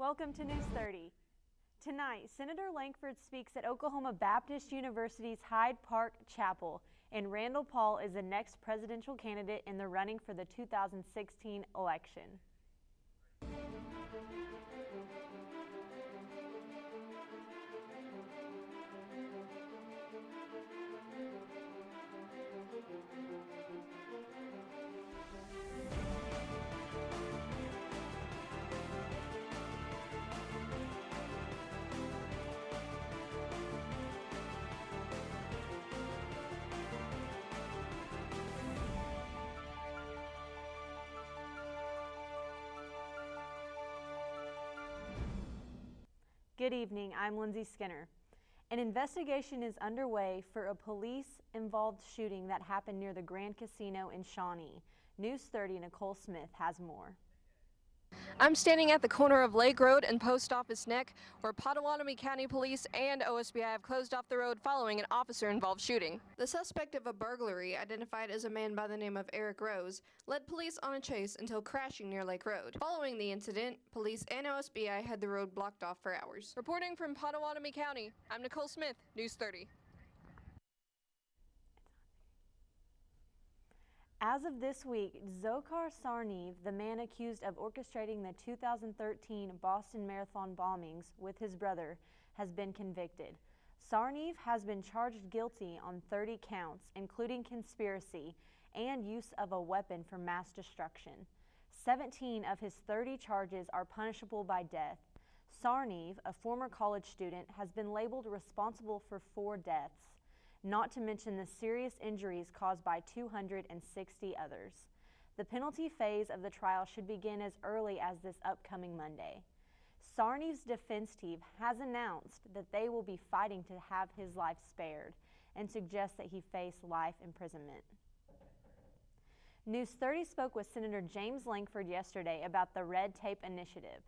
Welcome to News 30. Tonight, Senator Lankford speaks at Oklahoma Baptist University's Hyde Park Chapel, and Randall Paul is the next presidential candidate in the running for the 2016 election. Good evening, I'm Lindsay Skinner. An investigation is underway for a police-involved shooting that happened near the Grand Casino in Shawnee. News 30 Nicole Smith has more. I'm standing at the corner of Lake Road and Post Office Neck, where Pottawatomie County Police and OSBI have closed off the road following an officer-involved shooting. The suspect of a burglary, identified as a man by the name of Eric Rose, led police on a chase until crashing near Lake Road. Following the incident, police and OSBI had the road blocked off for hours. Reporting from Pottawatomie County, I'm Nicole Smith, News 30. As of this week, Shawnee, the man accused of orchestrating the 2013 Boston Marathon bombings with his brother, has been convicted. Shawnee has been charged guilty on 30 counts, including conspiracy and use of a weapon for mass destruction. 17 of his 30 charges are punishable by death. Shawnee, a former college student, has been labeled responsible for 4 deaths, not to mention the serious injuries caused by 260 others. The penalty phase of the trial should begin as early as this upcoming Monday. Shawnee's defense team has announced that they will be fighting to have his life spared and suggest that he face life imprisonment. News 30 spoke with Senator James Lankford yesterday about the Red Tape Initiative.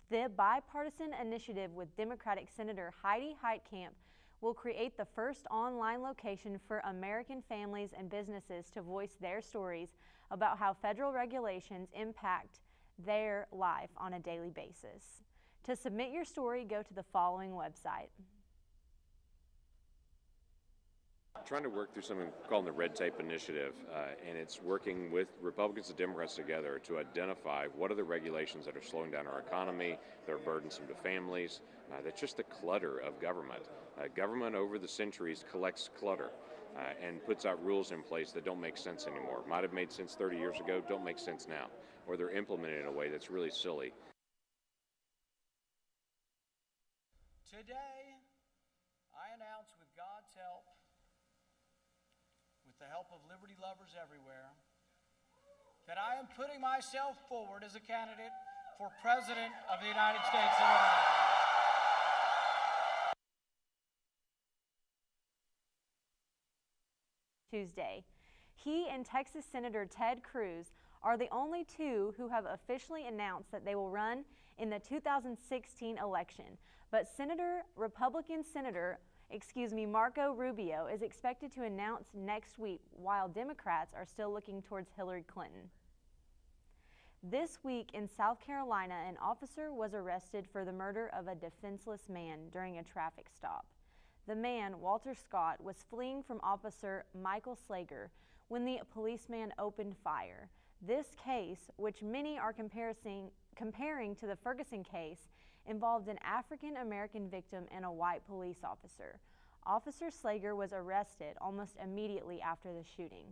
The bipartisan initiative with Democratic Senator Heidi Heitkamp will create the first online location for American families and businesses to voice their stories about how federal regulations impact their life on a daily basis. To submit your story, go to the following website. Trying to work through something called the Red Tape Initiative, and it's working with Republicans and Democrats together to identify what are the regulations that are slowing down our economy, that are burdensome to families, that's just the clutter of government. Government over the centuries collects clutter and puts out rules in place that don't make sense anymore. Might have made sense 30 years ago, don't make sense now, or they're implemented in a way that's really silly. Today, I announce with God's help, with the help of liberty lovers everywhere, that I am putting myself forward as a candidate for President of the United States of America. Tuesday. He and Texas Senator Ted Cruz are the only two who have officially announced that they will run in the 2016 election, but Republican Senator Marco Rubio is expected to announce next week, while Democrats are still looking towards Hillary Clinton. This week in South Carolina, an officer was arrested for the murder of a defenseless man during a traffic stop. The man, Walter Scott, was fleeing from Officer Michael Slager when the policeman opened fire. This case, which many are comparing to the Ferguson case, involved an African-American victim and a white police officer. Officer Slager was arrested almost immediately after the shooting.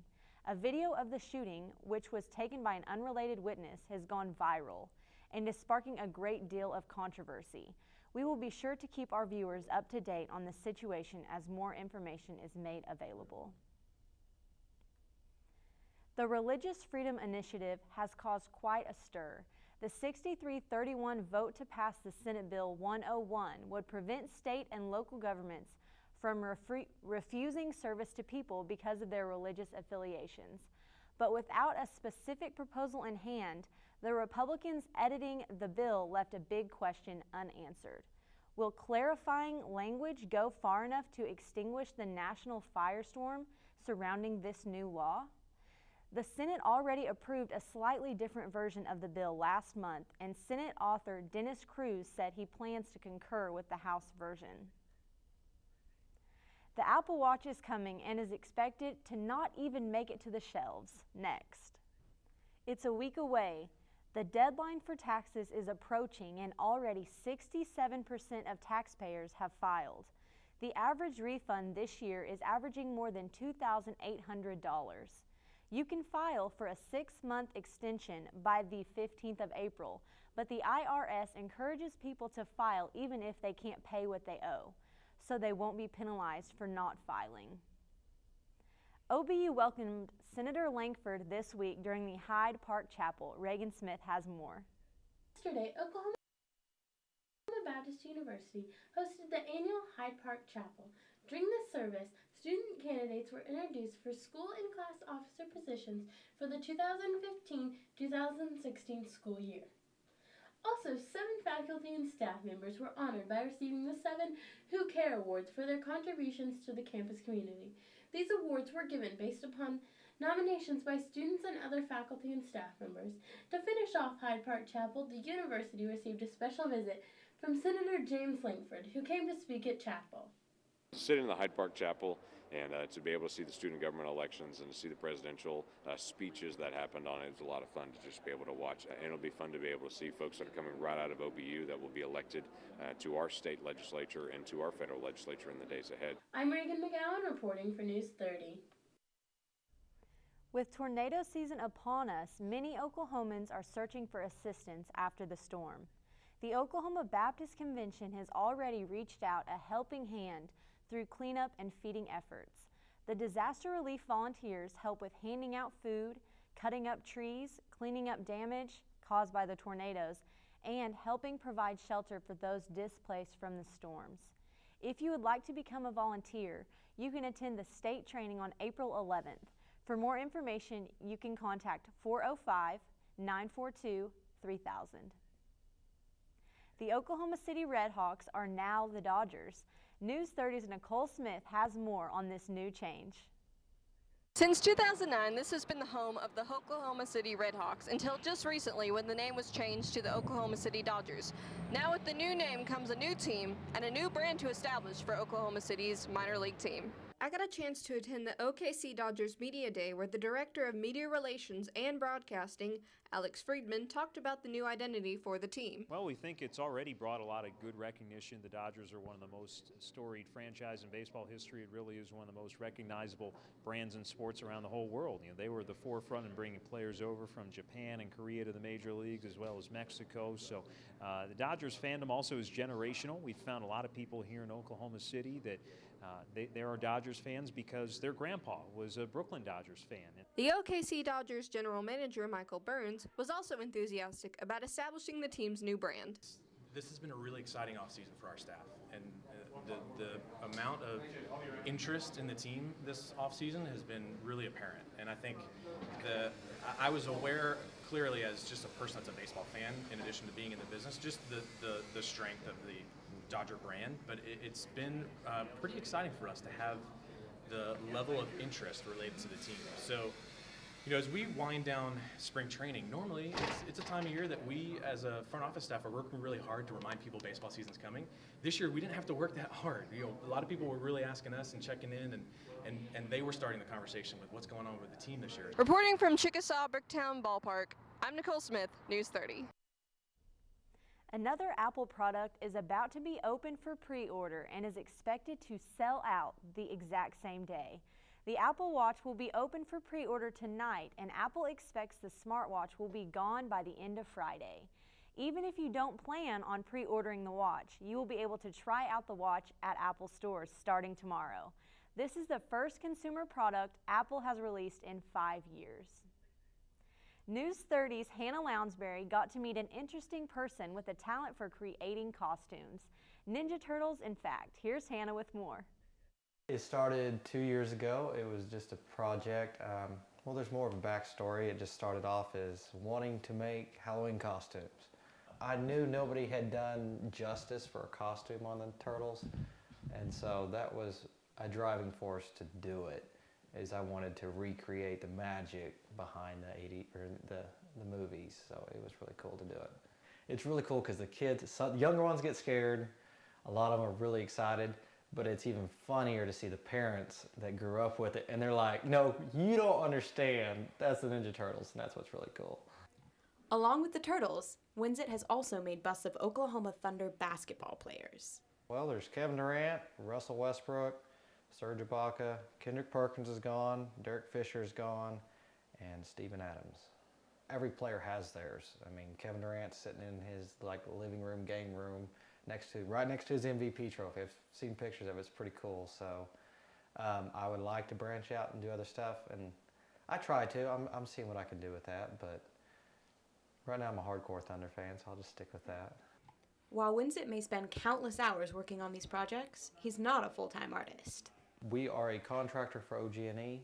A video of the shooting, which was taken by an unrelated witness, has gone viral and is sparking a great deal of controversy. We will be sure to keep our viewers up to date on the situation as more information is made available. The Religious Freedom Initiative has caused quite a stir. The 63-31 vote to pass the Senate Bill 101 would prevent state and local governments from refusing service to people because of their religious affiliations. But without a specific proposal in hand, the Republicans editing the bill left a big question unanswered. Will clarifying language go far enough to extinguish the national firestorm surrounding this new law? The Senate already approved a slightly different version of the bill last month, and Senate author Dennis Cruz said he plans to concur with the House version. The Apple Watch is coming and is expected to not even make it to the shelves next. It's a week away. The deadline for taxes is approaching, and already 67% of taxpayers have filed. The average refund this year is averaging more than $2,800. You can file for a 6-month extension by the 15th of April, but the IRS encourages people to file even if they can't pay what they owe, so they won't be penalized for not filing. OBU welcomed Senator Langford this week during the Hyde Park Chapel. Reagan Smith has more. Yesterday, Oklahoma Baptist University hosted the annual Hyde Park Chapel. During this service, student candidates were introduced for school and class officer positions for the 2015-2016 school year. Also, 7 faculty and staff members were honored by receiving the 7 Who Care Awards for their contributions to the campus community. These awards were given based upon nominations by students and other faculty and staff members. To finish off Hyde Park Chapel, the university received a special visit from Senator James Langford, who came to speak at chapel. Sit in the Hyde Park Chapel and to be able to see the student government elections and to see the presidential speeches that happened on it. It's a lot of fun to just be able to watch. And it'll be fun to be able to see folks that are coming right out of OBU that will be elected to our state legislature and to our federal legislature in the days ahead. I'm Reagan McGowan reporting for News 30. With tornado season upon us, many Oklahomans are searching for assistance after the storm. The Oklahoma Baptist Convention has already reached out a helping hand through cleanup and feeding efforts. The disaster relief volunteers help with handing out food, cutting up trees, cleaning up damage caused by the tornadoes, and helping provide shelter for those displaced from the storms. If you would like to become a volunteer, you can attend the state training on April 11th. For more information, you can contact 405-942-3000. The Oklahoma City Redhawks are now the Dodgers. News 30's Nicole Smith has more on this new change. Since 2009, this has been the home of the Oklahoma City Redhawks until just recently when the name was changed to the Oklahoma City Dodgers. Now with the new name comes a new team and a new brand to establish for Oklahoma City's minor league team. I got a chance to attend the OKC Dodgers Media Day where the Director of Media Relations and Broadcasting, Alex Friedman, talked about the new identity for the team. Well, we think it's already brought a lot of good recognition. The Dodgers are one of the most storied franchises in baseball history. It really is one of the most recognizable brands in sports around the whole world. You know, they were the forefront in bringing players over from Japan and Korea to the major leagues as well as Mexico. So the Dodgers fandom also is generational. We found a lot of people here in Oklahoma City that they are Dodgers fans because their grandpa was a Brooklyn Dodgers fan. The OKC Dodgers general manager, Michael Burns, was also enthusiastic about establishing the team's new brand. This has been a really exciting offseason for our staff, and the amount of interest in the team this offseason has been really apparent. And I think I was aware clearly as just a person that's a baseball fan, in addition to being in the business, just the strength of the Dodger brand, but it's been pretty exciting for us to have the level of interest related to the team. So, you know, as we wind down spring training, normally it's a time of year that we as a front office staff are working really hard to remind people baseball season's coming. This year we didn't have to work that hard. You know, a lot of people were really asking us and checking in, and they were starting the conversation with what's going on with the team this year. Reporting from Chickasaw Bricktown Ballpark, I'm Nicole Smith, News 30. Another Apple product is about to be open for pre-order and is expected to sell out the exact same day. The Apple Watch will be open for pre-order tonight, and Apple expects the smartwatch will be gone by the end of Friday. Even if you don't plan on pre-ordering the watch, you will be able to try out the watch at Apple stores starting tomorrow. This is the first consumer product Apple has released in 5 years. News 30's Hannah Lounsbury got to meet an interesting person with a talent for creating costumes. Ninja Turtles, in fact. Here's Hannah with more. It started 2 years ago. It was just a project. Well, there's more of a backstory. It just started off as wanting to make Halloween costumes. I knew nobody had done justice for a costume on the Turtles, and so that was a driving force to do it, is I wanted to recreate the magic behind the movies, so it was really cool to do it. It's really cool because the kids, the younger ones get scared, a lot of them are really excited, but it's even funnier to see the parents that grew up with it, and they're like, no, you don't understand, that's the Ninja Turtles, and that's what's really cool. Along with the Turtles, Winsett has also made busts of Oklahoma Thunder basketball players. Well, there's Kevin Durant, Russell Westbrook, Serge Ibaka, Kendrick Perkins is gone, Derek Fisher is gone, and Steven Adams. Every player has theirs. I mean, Kevin Durant's sitting in his living room, game room, right next to his MVP trophy. I've seen pictures of it. It's pretty cool. So I would like to branch out and do other stuff, and I try to. I'm seeing what I can do with that, but right now I'm a hardcore Thunder fan, so I'll just stick with that. While Winsett may spend countless hours working on these projects, he's not a full-time artist. We are a contractor for OG&E.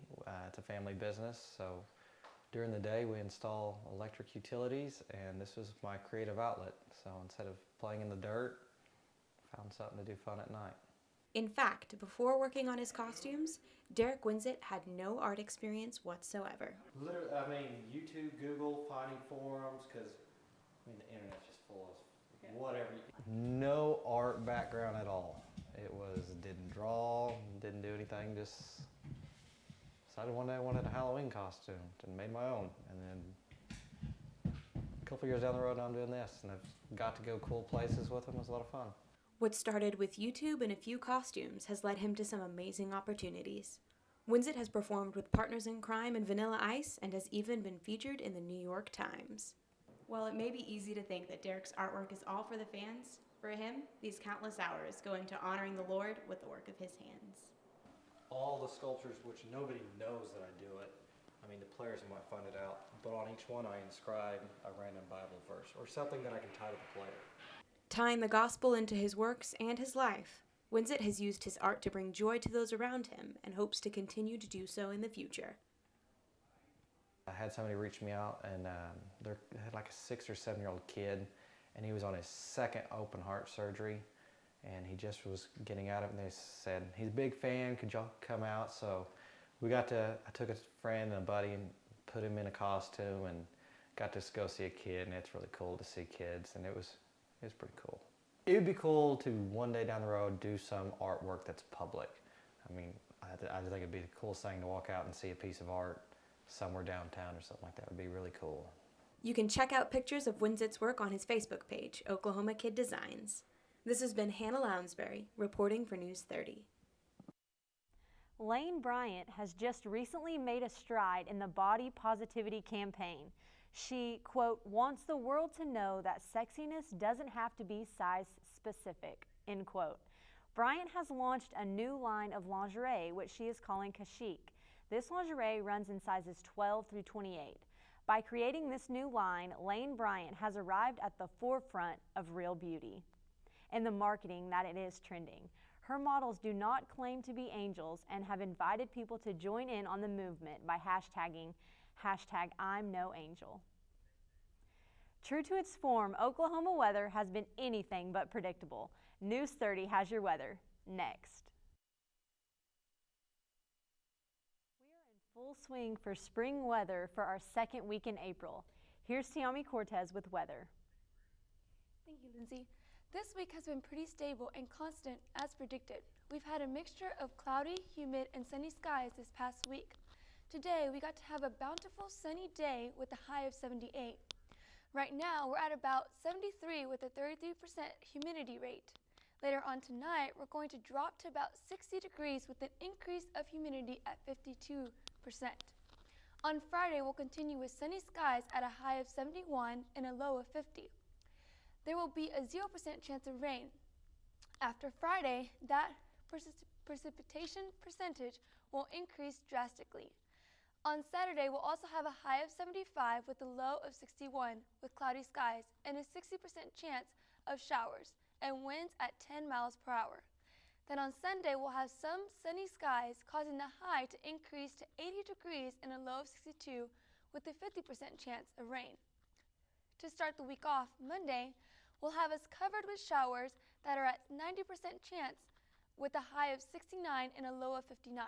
It's a family business, so during the day we install electric utilities, and this was my creative outlet. So instead of playing in the dirt, I found something to do fun at night. In fact, before working on his costumes, Derek Winsett had no art experience whatsoever. Literally, I mean, YouTube, Google, finding forums, because the internet's just full of whatever. No art background at all. Didn't draw, didn't do anything, just decided one day I wanted a Halloween costume and made my own. And then a couple years down the road, I'm doing this, and I've got to go cool places with them. It was a lot of fun. What started with YouTube and a few costumes has led him to some amazing opportunities. Winsett has performed with Partners in Crime and Vanilla Ice and has even been featured in the New York Times. While it may be easy to think that Derek's artwork is all for the fans, for him, these countless hours go into honoring the Lord with the work of his hands. All the sculptures, which nobody knows that I do it, I mean, the players might find it out, but on each one I inscribe a random Bible verse or something that I can tie to the player. Tying the gospel into his works and his life, Winsett has used his art to bring joy to those around him and hopes to continue to do so in the future. I had somebody reach me out, and they had like a 6 or 7-year-old kid, and he was on his second open heart surgery, and he just was getting out of it, and they said, he's a big fan, could y'all come out? So I took a friend and a buddy and put him in a costume and got to go see a kid, and it's really cool to see kids, and it was pretty cool. It would be cool to one day down the road do some artwork that's public. I mean, I just think it'd be the coolest thing to walk out and see a piece of art somewhere downtown or something like that. Would be really cool. You can check out pictures of Winsett's work on his Facebook page, Oklahoma Kid Designs. This has been Hannah Lounsbury, reporting for News 30. Lane Bryant has just recently made a stride in the body positivity campaign. She, quote, wants the world to know that sexiness doesn't have to be size specific, end quote. Bryant has launched a new line of lingerie, which she is calling Kashik. This lingerie runs in sizes 12 through 28. By creating this new line, Lane Bryant has arrived at the forefront of real beauty and the marketing that it is trending. Her models do not claim to be angels and have invited people to join in on the movement by hashtagging #I'mNoAngel. True to its form, Oklahoma weather has been anything but predictable. News 30 has your weather next. We are in full swing for spring weather for our second week in April. Here's Tiami Cortez with weather. Thank you, Lindsay. This week has been pretty stable and constant as predicted. We've had a mixture of cloudy, humid, and sunny skies this past week. Today, we got to have a bountiful sunny day with a high of 78. Right now, we're at about 73 with a 33% humidity rate. Later on tonight, we're going to drop to about 60 degrees with an increase of humidity at 52%. On Friday, we'll continue with sunny skies at a high of 71 and a low of 50. There will be a 0% chance of rain. After Friday, that precipitation percentage will increase drastically. On Saturday, we'll also have a high of 75 with a low of 61 with cloudy skies and a 60% chance of showers and winds at 10 miles per hour. Then on Sunday, we'll have some sunny skies causing the high to increase to 80 degrees and a low of 62 with a 50% chance of rain. To start the week off, Monday, we'll have us covered with showers that are at 90% chance with a high of 69 and a low of 59.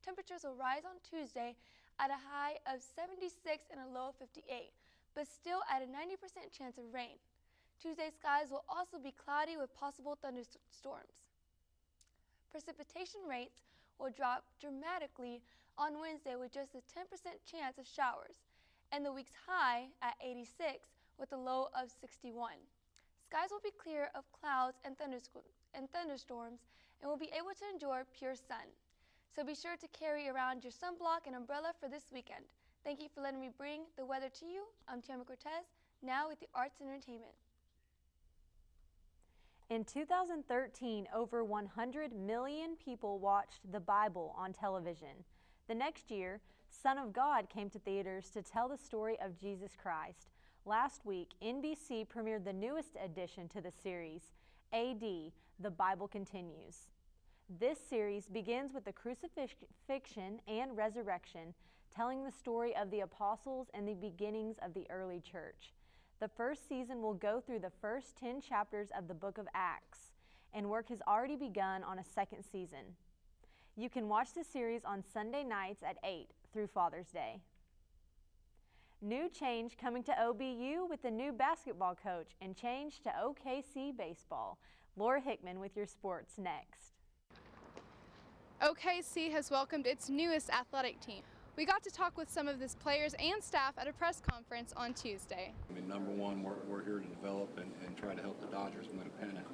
Temperatures will rise on Tuesday at a high of 76 and a low of 58, but still at a 90% chance of rain. Tuesday's skies will also be cloudy with possible thunderstorms. Precipitation rates will drop dramatically on Wednesday with just a 10% chance of showers, and the week's high at 86 with a low of 61. Skies will be clear of clouds and thunderstorms and will be able to enjoy pure sun. So be sure to carry around your sunblock and umbrella for this weekend. Thank you for letting me bring the weather to you. I'm Tiama Cortez, now with the arts and entertainment. In 2013, over 100 million people watched the Bible on television. The next year, Son of God came to theaters to tell the story of Jesus Christ. Last week, NBC premiered the newest addition to the series, AD, The Bible Continues. This series begins with the crucifixion and resurrection, telling the story of the apostles and the beginnings of the early church. The first season will go through the first 10 chapters of the book of Acts, and work has already begun on a second season. You can watch the series on Sunday nights at 8 through Father's Day. New change coming to OBU with the new basketball coach, and change to OKC baseball. Laura Hickman with your sports next. OKC has welcomed its newest athletic team. We got to talk with some of this players and staff at a press conference on Tuesday. I mean, number one, we're here to develop and try to help the Dodgers win a pennant.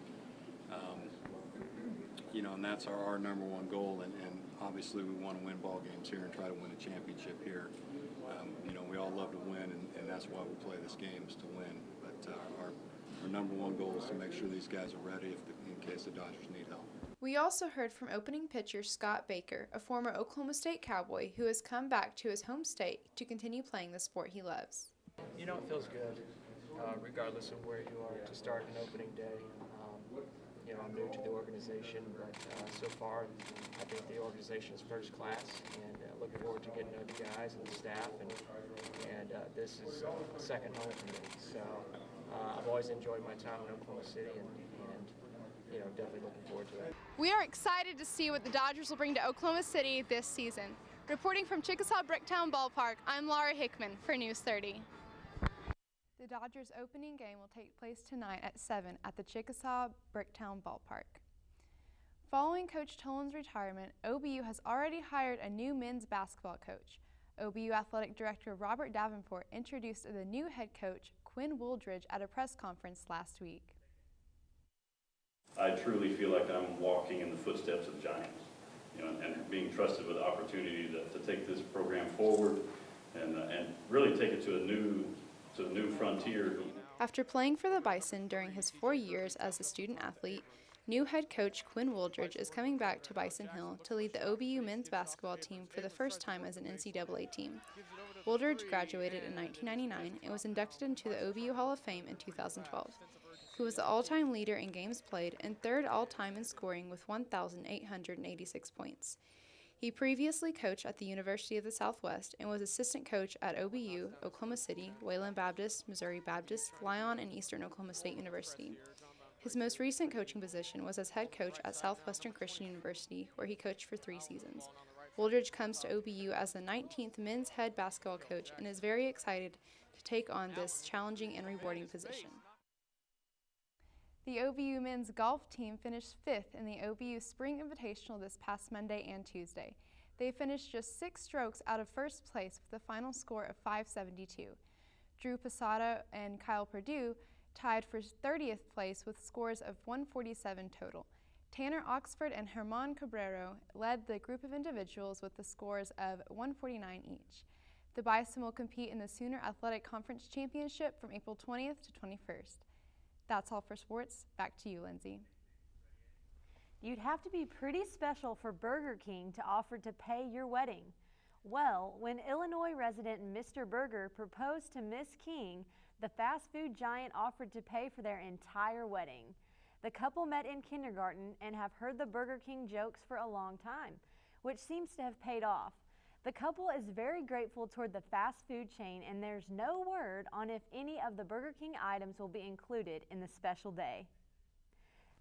You know, and that's our number one goal, and obviously we want to win ball games here and try to win a championship here. You know, we all love to win, and that's why we play this game, is to win. But our number one goal is to make sure these guys are ready in case the Dodgers need help. We also heard from opening pitcher Scott Baker, a former Oklahoma State Cowboy who has come back to his home state to continue playing the sport he loves. You know, it feels good, regardless of where you are, to start an opening day. You know, I'm new to the organization, but so far I think the organization is first class, and looking forward to getting to know the guys and the staff, and this is second home for me. So I've always enjoyed my time in Oklahoma City, and you know, definitely looking forward to it. We are excited to see what the Dodgers will bring to Oklahoma City this season. Reporting from Chickasaw Bricktown Ballpark, I'm Laura Hickman for News 30. The Dodgers opening game will take place tonight at 7 at the Chickasaw Bricktown Ballpark. Following Coach Tolan's retirement, OBU has already hired a new men's basketball coach. OBU Athletic Director Robert Davenport introduced the new head coach, Quinn Wooldridge, at a press conference last week. I truly feel like I'm walking in the footsteps of giants, you know, and being trusted with the opportunity to take this program forward and really take it to a new frontier. After playing for the Bison during his 4 years as a student athlete, new head coach Quinn Wooldridge is coming back to Bison Hill to lead the OBU men's basketball team for the first time as an NCAA team. Wooldridge graduated in 1999 and was inducted into the OBU Hall of Fame in 2012. He was the all-time leader in games played and third all-time in scoring with 1,886 points. He previously coached at the University of the Southwest and was assistant coach at OBU, Oklahoma City, Wayland Baptist, Missouri Baptist, Lyon, and Eastern Oklahoma State University. His most recent coaching position was as head coach at Southwestern Christian University, where he coached for 3 seasons. Wooldridge comes to OBU as the 19th men's head basketball coach and is very excited to take on this challenging and rewarding position. The OBU men's golf team finished 5th in the OBU Spring Invitational this past Monday and Tuesday. They finished just 6 strokes out of first place with a final score of 572. Drew Posada and Kyle Perdue tied for 30th place with scores of 147 total. Tanner Oxford and Herman Cabrero led the group of individuals with the scores of 149 each. The Bison will compete in the Sooner Athletic Conference Championship from April 20th to 21st. That's all for sports. Back to you, Lindsay. You'd have to be pretty special for Burger King to offer to pay your wedding. Well, when Illinois resident Mr. Burger proposed to Miss King, the fast food giant offered to pay for their entire wedding. The couple met in kindergarten and have heard the Burger King jokes for a long time, which seems to have paid off. The couple is very grateful toward the fast food chain, and there's no word on if any of the Burger King items will be included in the special day.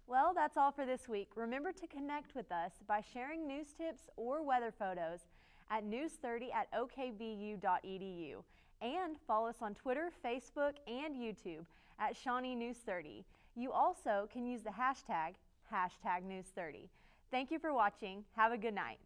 Well, that's all for this week. Remember to connect with us by sharing news tips or weather photos at news30@okbu.edu. And follow us on Twitter, Facebook, and YouTube at Shawnee News 30. You also can use the hashtag News30. Thank you for watching. Have a good night.